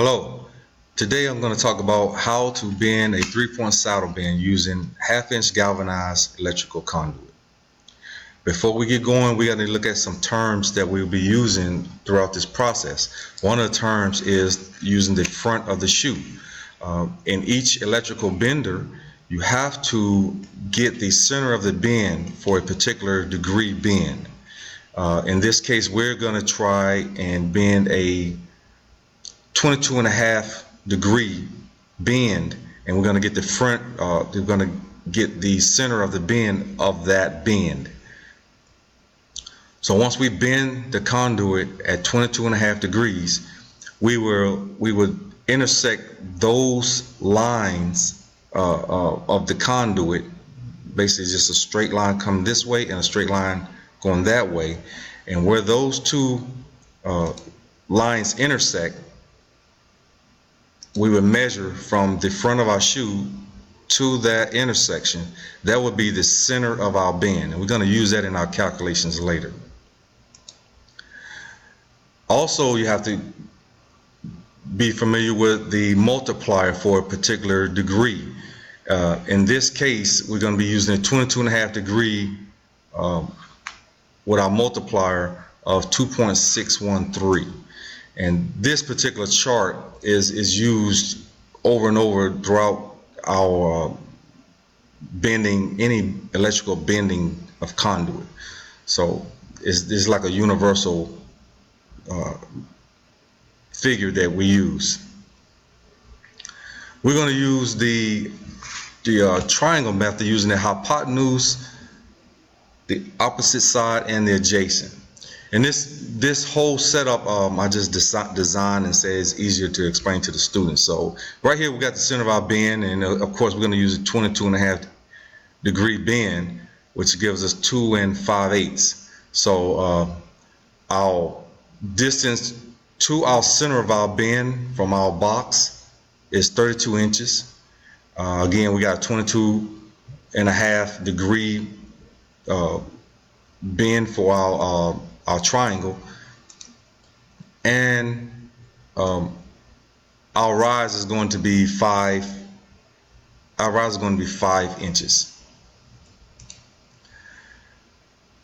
Hello, today I'm going to talk about how to bend a 3-point saddle bend using 1/2-inch galvanized electrical conduit. Before we get going, we got to look at some terms that we'll be using throughout this process. One of the terms is using the front of the shoe. In each electrical bender, you have to get the center of the bend for a particular degree bend. In this case, we're going to try and bend a 22.5 degree bend, and we're going to get the front, we're going to get the center of the bend of that bend. So once we bend the conduit at 22.5 degrees, we would intersect those lines of the conduit, basically just a straight line coming this way and a straight line going that way, and where those two lines intersect, we would measure from the front of our shoe to that intersection. That would be the center of our bend, and we're going to use that in our calculations later. Also, you have to be familiar with the multiplier for a particular degree. In this case, we're going to be using a 22.5 degree with our multiplier of 2.613. And this particular chart is used over and over throughout our bending, any electrical bending of conduit. So it's like a universal figure that we use. We're going to use the triangle method using the hypotenuse, the opposite side, and the adjacent. And this whole setup I just designed and say it's easier to explain to the students. So right here we got the center of our bend, and of course we're going to use a 22.5 degree bend, which gives us 2 5/8. So our distance to our center of our bend from our box is 32 inches. Again, we got a 22.5 degree bend for our triangle, and our rise is going to be 5 inches.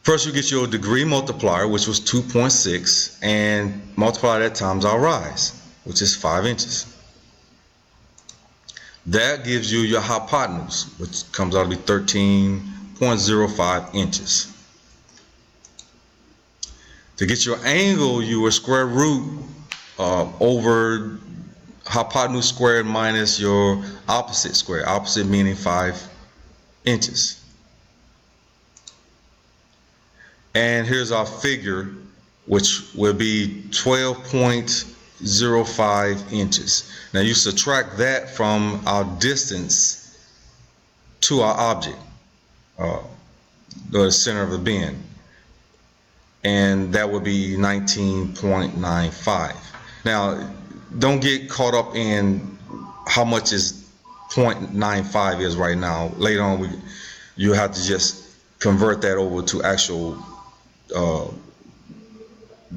First, you get your degree multiplier, which was 2.6, and multiply that times our rise, which is 5 inches. That gives you your hypotenuse, which comes out to be 13.05 inches. To get your angle, you will square root over hypotenuse squared minus your opposite squared, opposite meaning 5 inches. And here's our figure, which will be 12.05 inches. Now you subtract that from our distance to our object, the center of the bend, and that would be 19.95. Now don't get caught up in how much is 0.95 is right now. Later on you have to just convert that over to actual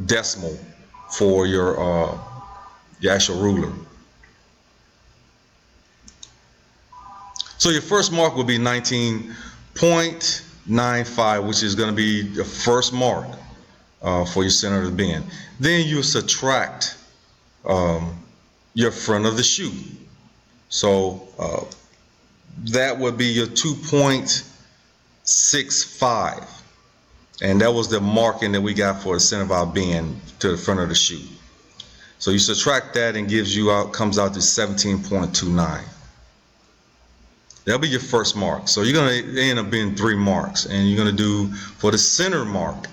decimal for your actual ruler. So your first mark will be 19.95, which is going to be the first mark for your center of the bend. Then you subtract your front of the shoe. So that would be your 2.65. And that was the marking that we got for the center of our bend to the front of the shoe. So you subtract that and comes out to 17.29. That'll be your first mark. So you're going to end up being 3 marks, and you're going to do for the center mark.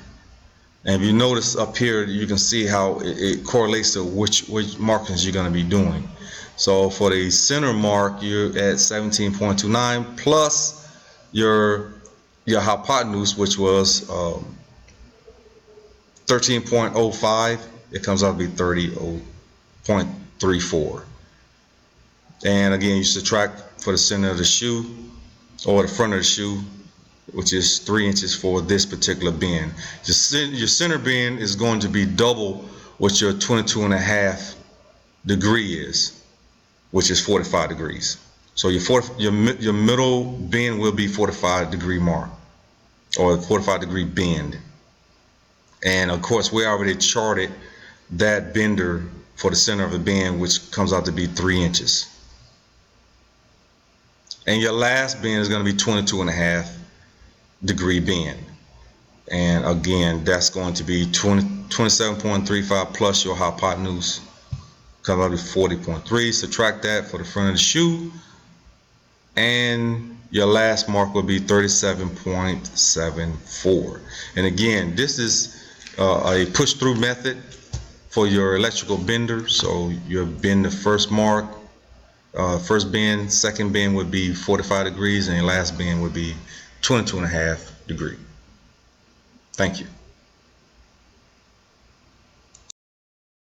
And if you notice up here, you can see how it correlates to which markings you're going to be doing. So for the center mark, you're at 17.29 plus your hypotenuse, which was 13.05, it comes out to be 30.34. And again, you subtract for the center of the shoe, or the front of the shoe, which is 3 inches for this particular bend. Your center bend is going to be double what your 22.5 degree is, which is 45 degrees. So your middle bend will be 45 degree mark, or 45 degree bend. And of course, we already charted that bender for the center of the bend, which comes out to be 3 inches. And your last bend is going to be 22.5 degree bend. And again, that's going to be 27.35 plus your hypotenuse, comes out to 40.3. Subtract that for the front of the shoe, and your last mark will be 37.74. And again, this is a push-through method for your electrical bender. So you'll bend the first mark, first bend, second bend would be 45 degrees, and your last bend would be 22.5 degrees. Thank you.